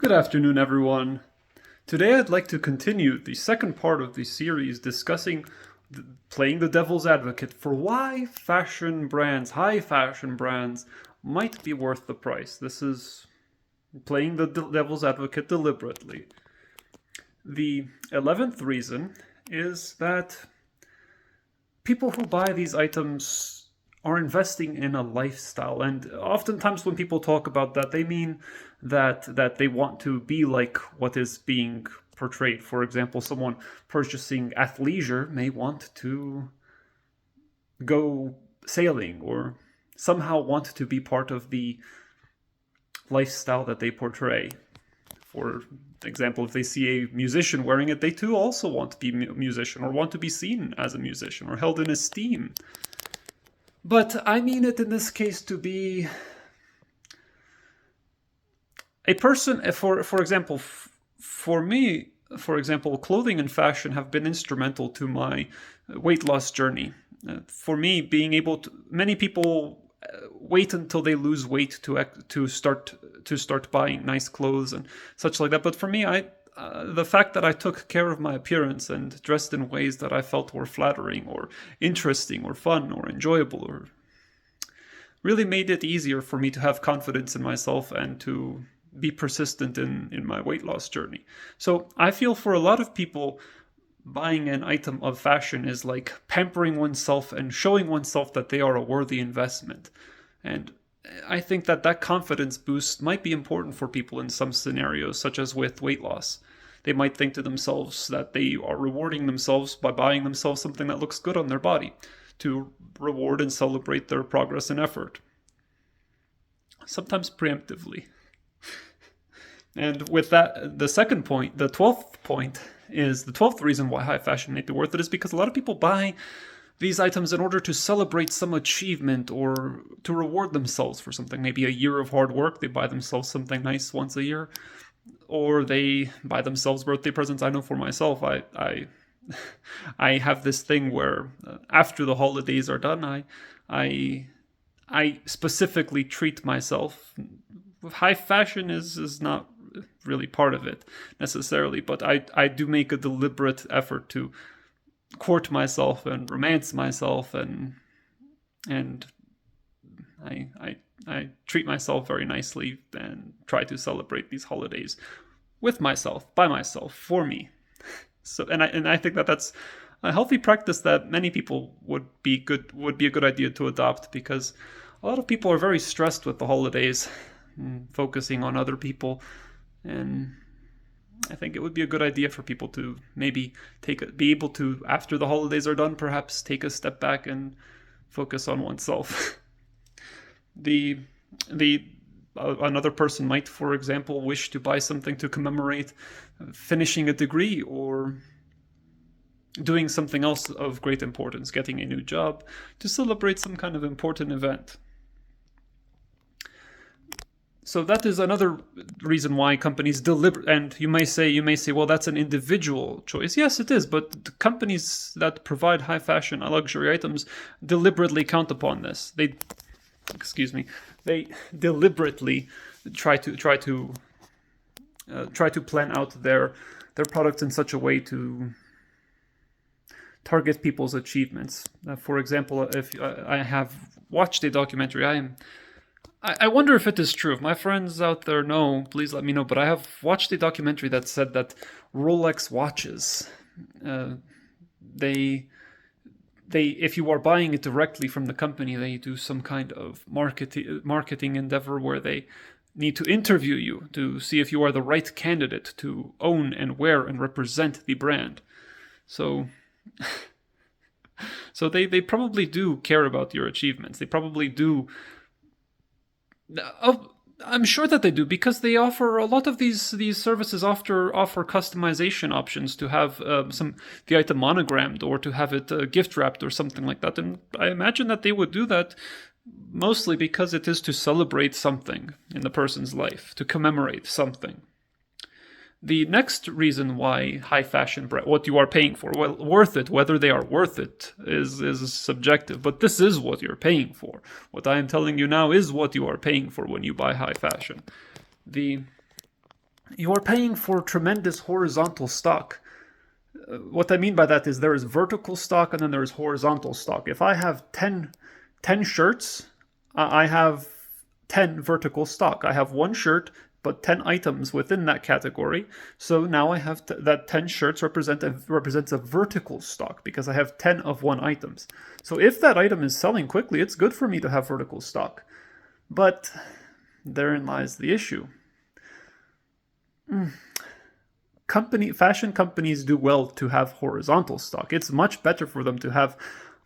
Good afternoon, everyone. Today I'd like to continue the second part of the series discussing playing the devil's advocate for why fashion brands, high fashion brands, might be worth the price. This is playing the devil's advocate deliberately. The 11th reason is that people who buy these items are investing in a lifestyle, and oftentimes when people talk about that, they mean that they want to be like what is being portrayed. For example, someone purchasing athleisure may want to go sailing or somehow want to be part of the lifestyle that they portray. For example, if they see a musician wearing it, they too also want to be a musician or want to be seen as a musician or held in esteem. But I mean it in this case to be a person. For example, for me, for example, clothing and fashion have been instrumental to my weight loss journey. For me, being able to, many people wait until they lose weight to start buying nice clothes and such like that. But for me, the fact that I took care of my appearance and dressed in ways that I felt were flattering or interesting or fun or enjoyable or really made it easier for me to have confidence in myself and to be persistent in my weight loss journey. So I feel for a lot of people, buying an item of fashion is like pampering oneself and showing oneself that they are a worthy investment. And I think that confidence boost might be important for people in some scenarios, such as with weight loss. They might think to themselves that they are rewarding themselves by buying themselves something that looks good on their body to reward and celebrate their progress and effort. Sometimes preemptively. And with that, the second point, the 12th point, is the 12th reason why high fashion may be worth it is because a lot of people buy these items in order to celebrate some achievement or to reward themselves for something. Maybe a year of hard work, they buy themselves something nice once a year, or they buy themselves birthday presents. I know for myself, I have this thing where after the holidays are done, I specifically treat myself. High fashion is not really part of it necessarily, but I do make a deliberate effort to court myself and romance myself, and I treat myself very nicely and try to celebrate these holidays with myself, by myself, for me. So and I think that's a healthy practice that many people would be a good idea to adopt, because a lot of people are very stressed with the holidays, focusing on other people, and I think it would be a good idea for people to maybe be able to, after the holidays are done, perhaps take a step back and focus on oneself. Another person might, for example, wish to buy something to commemorate finishing a degree or doing something else of great importance, getting a new job, to celebrate some kind of important event. So that is another reason why companies and you may say, well, that's an individual choice. Yes, it is, but the companies that provide high fashion luxury items deliberately count upon this. They deliberately try to plan out their products in such a way to target people's achievements. For example, if I have watched a documentary, I wonder if it is true. If my friends out there know, please let me know. But I have watched a documentary that said that Rolex watches, if you are buying it directly from the company, they do some kind of marketing endeavor where they need to interview you to see if you are the right candidate to own and wear and represent the brand. So they probably do care about your achievements. They probably do. Oh, I'm sure that they do, because they offer a lot of these services offer customization options to have the item monogrammed or to have it gift wrapped or something like that. And I imagine that they would do that mostly because it is to celebrate something in the person's life, to commemorate something. The next reason why high fashion what you are paying for, well, worth it, whether they are worth it is subjective, but this is what you're paying for. What I am telling you now is what you are paying for when you buy high fashion. you are paying for tremendous horizontal stock. What I mean by that is there is vertical stock and then there is horizontal stock. If I have 10 shirts, I have 10 vertical stock. I have one shirt, but 10 items within that category. So now I have that 10 shirts represents a vertical stock because I have 10 of one items. So if that item is selling quickly, it's good for me to have vertical stock. But therein lies the issue. Fashion companies do well to have horizontal stock. It's much better for them to have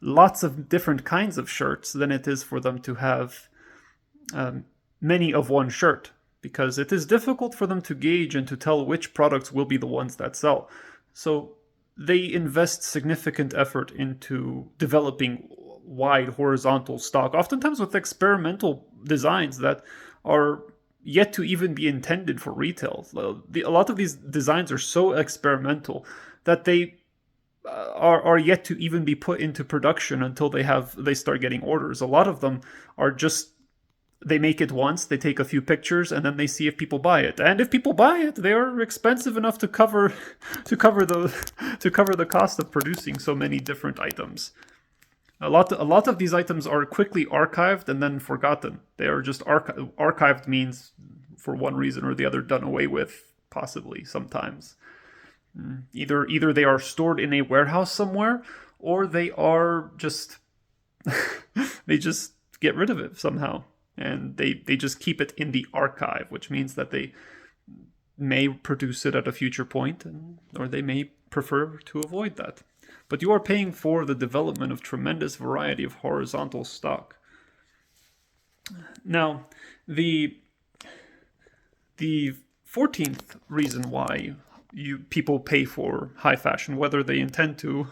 lots of different kinds of shirts than it is for them to have many of one shirt, because it is difficult for them to gauge and to tell which products will be the ones that sell. So they invest significant effort into developing wide horizontal stock, oftentimes with experimental designs that are yet to even be intended for retail. A lot of these designs are so experimental that they are yet to even be put into production until they start getting orders. A lot of them are just, they make it once, they take a few pictures, and then they see if people buy it. And if people buy it, they are expensive enough to cover the cost of producing so many different items. A lot of these items are quickly archived and then forgotten. They are just archived means, for one reason or the other, done away with, possibly sometimes. Either they are stored in a warehouse somewhere, or they are just they just get rid of it somehow, and they just keep it in the archive, which means that they may produce it at a future point, or they may prefer to avoid that. But you are paying for the development of tremendous variety of horizontal stock. Now, the 14th reason why people pay for high fashion, whether they intend to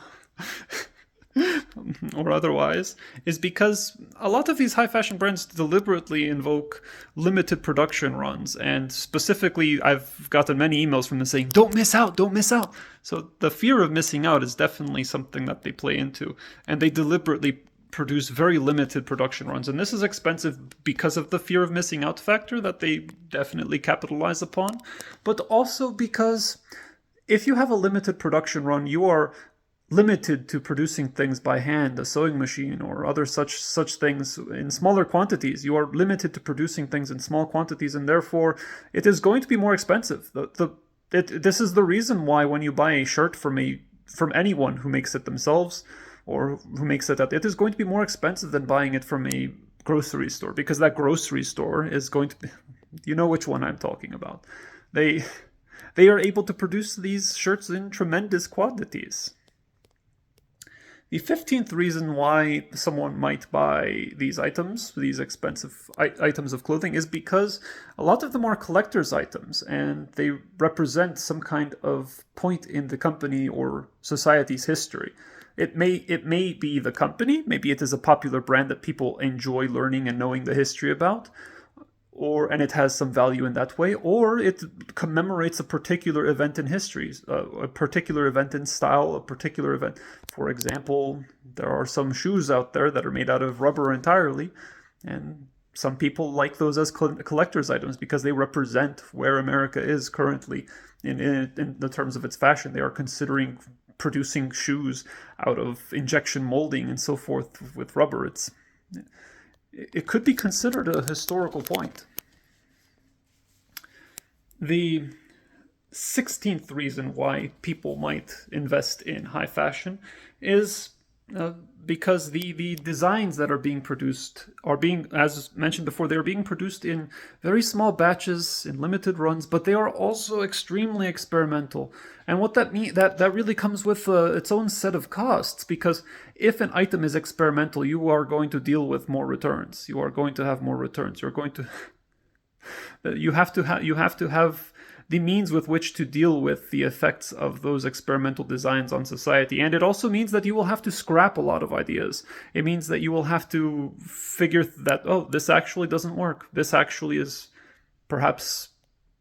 or otherwise, is because a lot of these high fashion brands deliberately invoke limited production runs. And specifically, I've gotten many emails from them saying, don't miss out, don't miss out. So the fear of missing out is definitely something that they play into. And they deliberately produce very limited production runs. And this is expensive because of the fear of missing out factor that they definitely capitalize upon. But also because if you have a limited production run, you are limited to producing things by hand, a sewing machine, or other such things in smaller quantities. You are limited to producing things in small quantities, and therefore it is going to be more expensive. This is the reason why when you buy a shirt from anyone who makes it themselves, or who makes it it is going to be more expensive than buying it from a grocery store, because that grocery store is going to be, you know which one I'm talking about. They are able to produce these shirts in tremendous quantities. The 15th reason why someone might buy these items, these expensive items of clothing, is because a lot of them are collector's items, and they represent some kind of point in the company or society's history. It may be the company, maybe it is a popular brand that people enjoy learning and knowing the history about, and it has some value in that way, or it commemorates a particular event in history, a particular event in style, a particular event. For example, there are some shoes out there that are made out of rubber entirely, and some people like those as collector's items because they represent where America is currently in the terms of its fashion. They are considering producing shoes out of injection molding and so forth with rubber. It could be considered a historical point. The 16th reason why people might invest in high fashion is because the designs that are being produced are being, as mentioned before, they're being produced in very small batches, in limited runs, but they are also extremely experimental. And what that means, that really comes with its own set of costs, because if an item is experimental, you are going to deal with more returns. You are going to have more returns. You're going to you have to have the means with which to deal with the effects of those experimental designs on society. And it also means that you will have to scrap a lot of ideas. It means that you will have to figure that, oh, this actually doesn't work. This actually is perhaps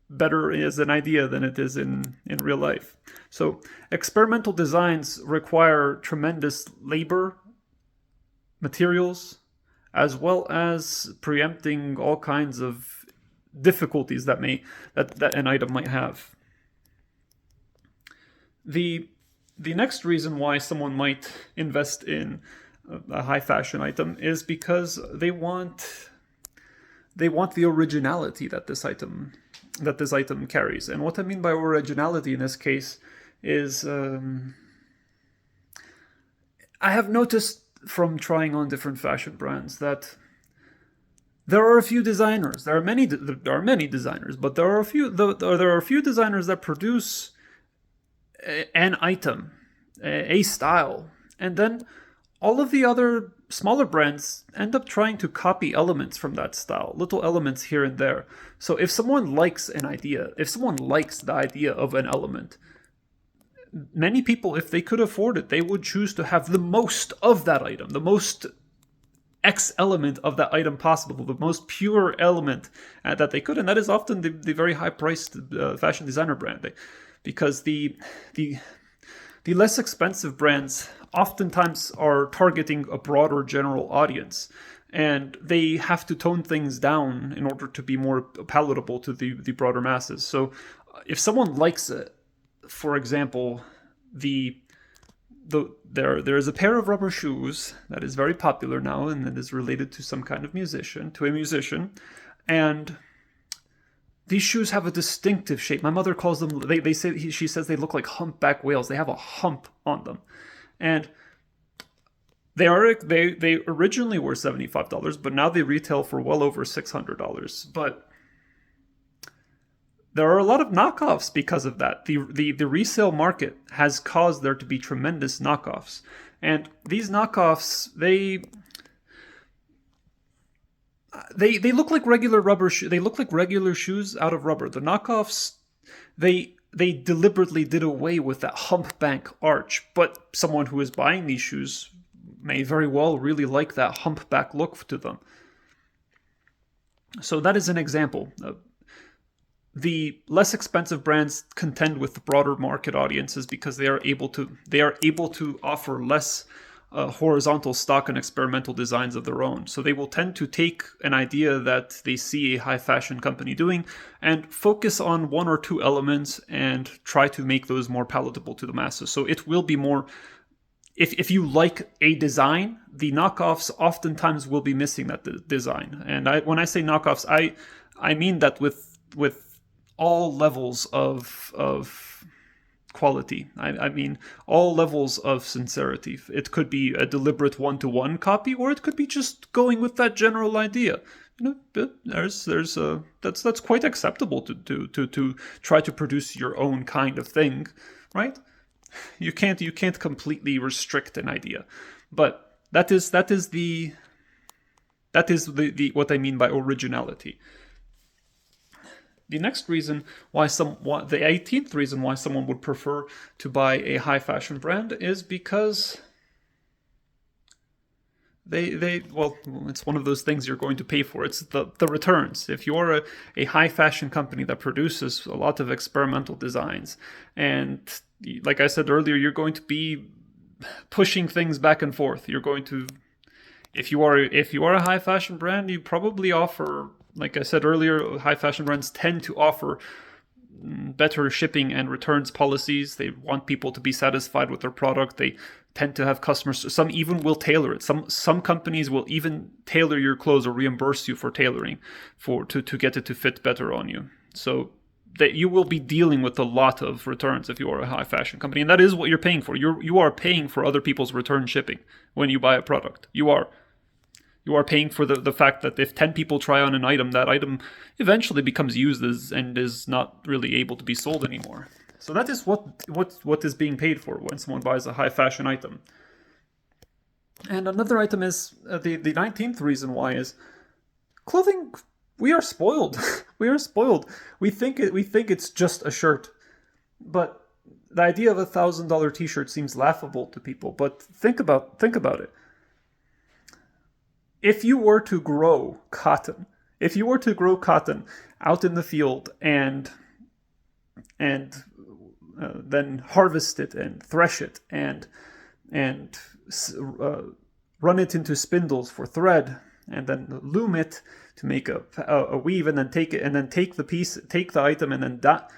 better as an idea than it is in real life. So experimental designs require tremendous labor, materials, as well as preempting all kinds of difficulties that an item might have. The next reason why someone might invest in a high fashion item is because they want the originality that this item carries. And what I mean by originality in this case is, I have noticed from trying on different fashion brands that there are a few designers. There are many designers, but there are a few designers that produce an item, a style, and then all of the other smaller brands end up trying to copy elements from that style, little elements here and there. So if someone likes an idea, if someone likes the idea of an element, many people, if they could afford it, they would choose to have the most of that item, the most X element of that item possible, the most pure element that they could. And that is often the very high-priced fashion designer brand. Because the less expensive brands oftentimes are targeting a broader general audience, and they have to tone things down in order to be more palatable to the broader masses. So if someone likes it, for example, there is a pair of rubber shoes that is very popular now, and that is related to some kind of musician, and these shoes have a distinctive shape. My mother calls them, she says they look like humpback whales. They have a hump on them. And they originally were $75, but now they retail for well over $600. But there are a lot of knockoffs because of that. The resale market has caused there to be tremendous knockoffs. And these knockoffs, they look like regular rubber they look like regular shoes out of rubber. The knockoffs, they deliberately did away with that humpback arch, but someone who is buying these shoes may very well really like that humpback look to them. So that is an example. The less expensive brands contend with the broader market audiences because they are able to offer less horizontal stock and experimental designs of their own. So they will tend to take an idea that they see a high fashion company doing and focus on one or two elements and try to make those more palatable to the masses. So it will be more, if you like a design, the knockoffs oftentimes will be missing that design. And when I say knockoffs, I mean that with all levels of quality. I mean, all levels of sincerity. It could be a deliberate one-to-one copy, or it could be just going with that general idea. That's quite acceptable to try to produce your own kind of thing, right? You can't completely restrict an idea, but that is the what I mean by originality. The next reason why the 18th reason why someone would prefer to buy a high fashion brand is because it's one of those things you're going to pay for. It's the returns. If you're a high fashion company that produces a lot of experimental designs, and like I said earlier, you're going to be pushing things back and forth. You're going to, if you are a high fashion brand, you probably offer, like I said earlier, high fashion brands tend to offer better shipping and returns policies. They want people to be satisfied with their product. They tend to have customers. Some even will tailor it. Some companies will even tailor your clothes or reimburse you for tailoring to get it to fit better on you. So that you will be dealing with a lot of returns if you are a high fashion company, and that is what you're paying for. You are paying for other people's return shipping when you buy a product. You are paying for the fact that if 10 people try on an item, that item eventually becomes used and is not really able to be sold anymore. So that is what is being paid for when someone buys a high fashion item. And another item is the 19th reason why is clothing. We are spoiled. We are spoiled. We think it's just a shirt, but the idea of $1,000 t-shirt seems laughable to people. But think about it. If you were to grow cotton out in the field and then harvest it and thresh it and run it into spindles for thread and then loom it to make a weave, and then take it, and then take the item, and then that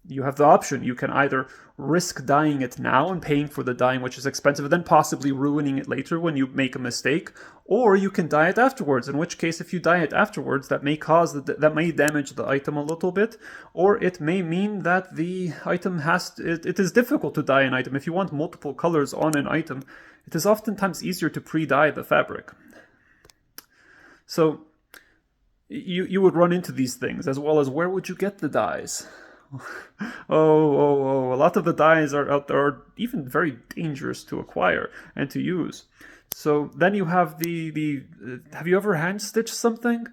you have the option. You can either risk dyeing it now and paying for the dyeing, which is expensive, and then possibly ruining it later when you make a mistake, or you can dye it afterwards. In which case, if you dye it afterwards, that may that may damage the item a little bit, or it may mean that the item it is difficult to dye an item. If you want multiple colors on an item, it is oftentimes easier to pre-dye the fabric. So you would run into these things, as well as where would you get the dyes? A lot of the dyes are out there are even very dangerous to acquire and to use. So then you have have you ever hand stitched something?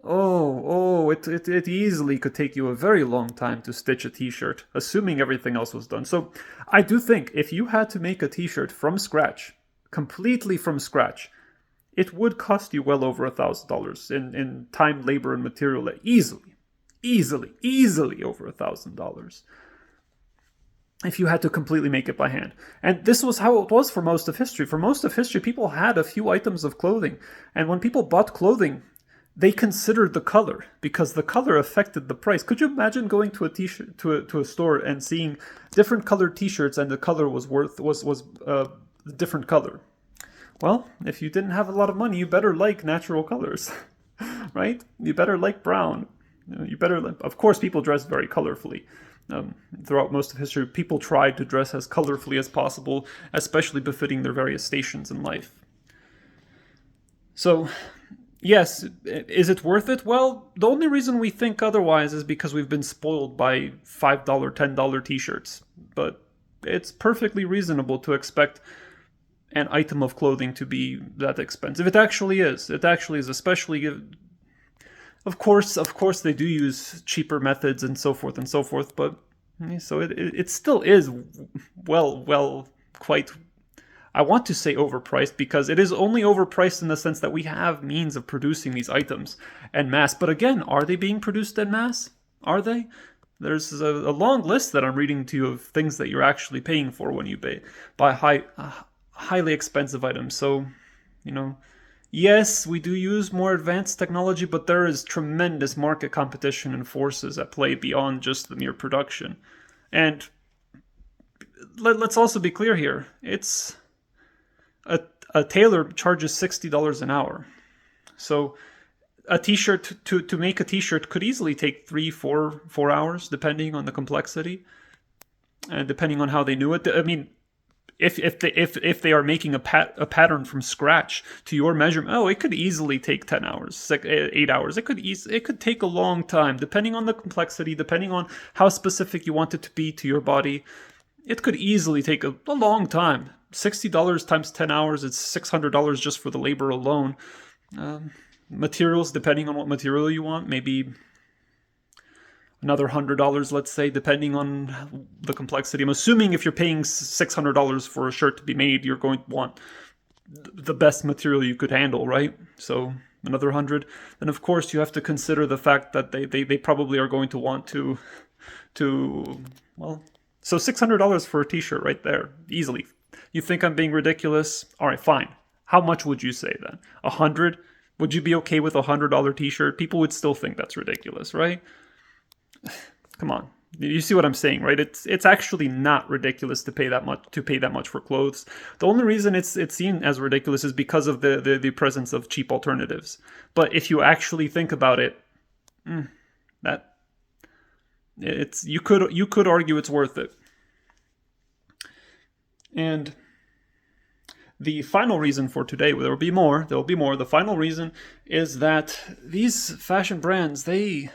It easily could take you a very long time to stitch a t-shirt, assuming everything else was done. So I do think if you had to make a t-shirt from scratch, completely from scratch, it would cost you well over $1,000 in time, labor, and material. Easily over $1,000 if you had to completely make it by hand. And this was how it was for most of history. For most of history, people had a few items of clothing, and when people bought clothing, they considered the color, because the color affected the price. Could you imagine going to a t-shirt to a store and seeing different colored t-shirts, and the color was a different color? Well, if you didn't have a lot of money, you better like natural colors, right? You better like brown. Of course, people dress very colorfully. Throughout most of history, people tried to dress as colorfully as possible, especially befitting their various stations in life. So, yes, is it worth it? Well, the only reason we think otherwise is because we've been spoiled by $5, $10 t-shirts. But it's perfectly reasonable to expect an item of clothing to be that expensive. It actually is. It actually is, especially Of course, they do use cheaper methods and so forth, but so it still is quite, I want to say overpriced, because it is only overpriced in the sense that we have means of producing these items en masse. But again, are they being produced en masse? Are they? There's a long list that I'm reading to you of things that you're actually paying for when you buy highly expensive items. So, yes, we do use more advanced technology, but there is tremendous market competition and forces at play beyond just the mere production. And let's also be clear here. It's a tailor charges $60 an hour. So a t-shirt, to make a t-shirt could easily take 4 hours, depending on the complexity and depending on how they knew it. I mean, if they are making a pattern from scratch to your measurement, it could easily take 10 hours, 8 hours. It could take a long time, depending on the complexity, depending on how specific you want it to be to your body. It could easily take a long time. $60 times 10 hours, it's $600 just for the labor alone. Materials, depending on what material you want, maybe another $100, let's say, depending on the complexity. I'm assuming if you're paying $600 for a shirt to be made, you're going to want the best material you could handle, right? So another 100. Then of course you have to consider the fact that they probably are going to want to so $600 for a t-shirt right there, easily. You think I'm being ridiculous? All right, fine. How much would you say then? 100? Would you be okay with a $100 t-shirt? People would still think that's ridiculous, right? Come on, you see what I'm saying, right? It's actually not ridiculous to pay that much for clothes. The only reason it's seen as ridiculous is because of the presence of cheap alternatives. But if you actually think about it, you could argue it's worth it. And the final reason for today, there will be more. The final reason is that these fashion brands, they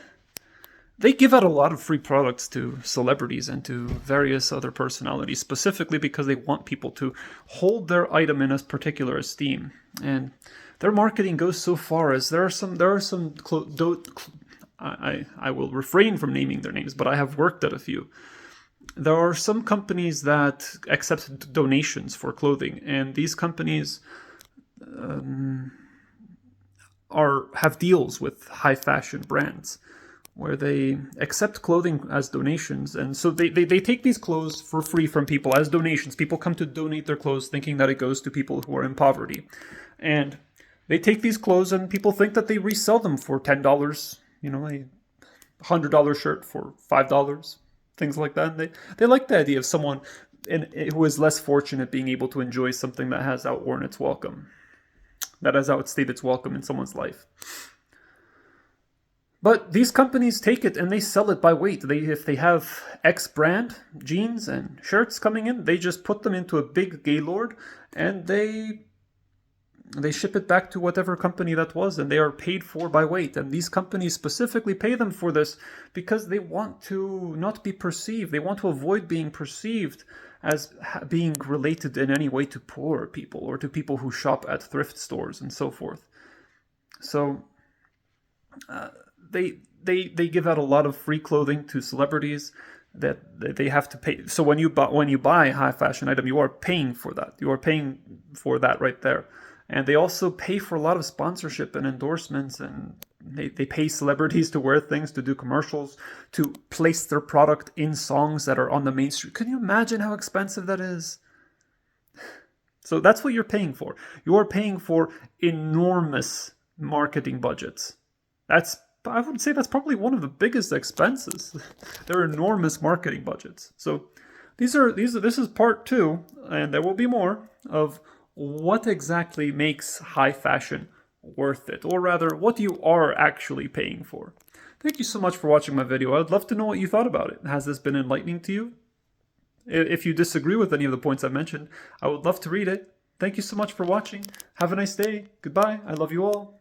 give out a lot of free products to celebrities and to various other personalities, specifically because they want people to hold their item in a particular esteem. And their marketing goes so far as I will refrain from naming their names, but I have worked at a few. There are some companies that accept donations for clothing, and these companies have deals with high fashion brands where they accept clothing as donations. And so they take these clothes for free from people as donations. People come to donate their clothes thinking that it goes to people who are in poverty. And They take these clothes and people think that they resell them for $10, you know, a $100 shirt for $5, things like that. And they like the idea of someone who is less fortunate being able to enjoy something that has outworn its welcome, that has outstayed its welcome in someone's life. But these companies take it and they sell it by weight. If they have X brand jeans and shirts coming in, they just put them into a big Gaylord and they ship it back to whatever company that was, and they are paid for by weight. And these companies specifically pay them for this because they want to not be perceived. They want to avoid being perceived as being related in any way to poor people or to people who shop at thrift stores and so forth. So they give out a lot of free clothing to celebrities that they have to pay. So when you buy a high fashion item, you are paying for that. You are paying for that right there. And they also pay for a lot of sponsorship and endorsements, and they pay celebrities to wear things, to do commercials, to place their product in songs that are on the mainstream. Can you imagine how expensive that is? So that's what you're paying for. You are paying for enormous marketing budgets. I would say that's probably one of the biggest expenses. They're enormous marketing budgets. So this is part 2, and there will be more of what exactly makes high fashion worth it, or rather, what you are actually paying for. Thank you so much for watching my video. I'd love to know what you thought about it. Has this been enlightening to you? If you disagree with any of the points I mentioned, I would love to read it. Thank you so much for watching. Have a nice day. Goodbye. I love you all.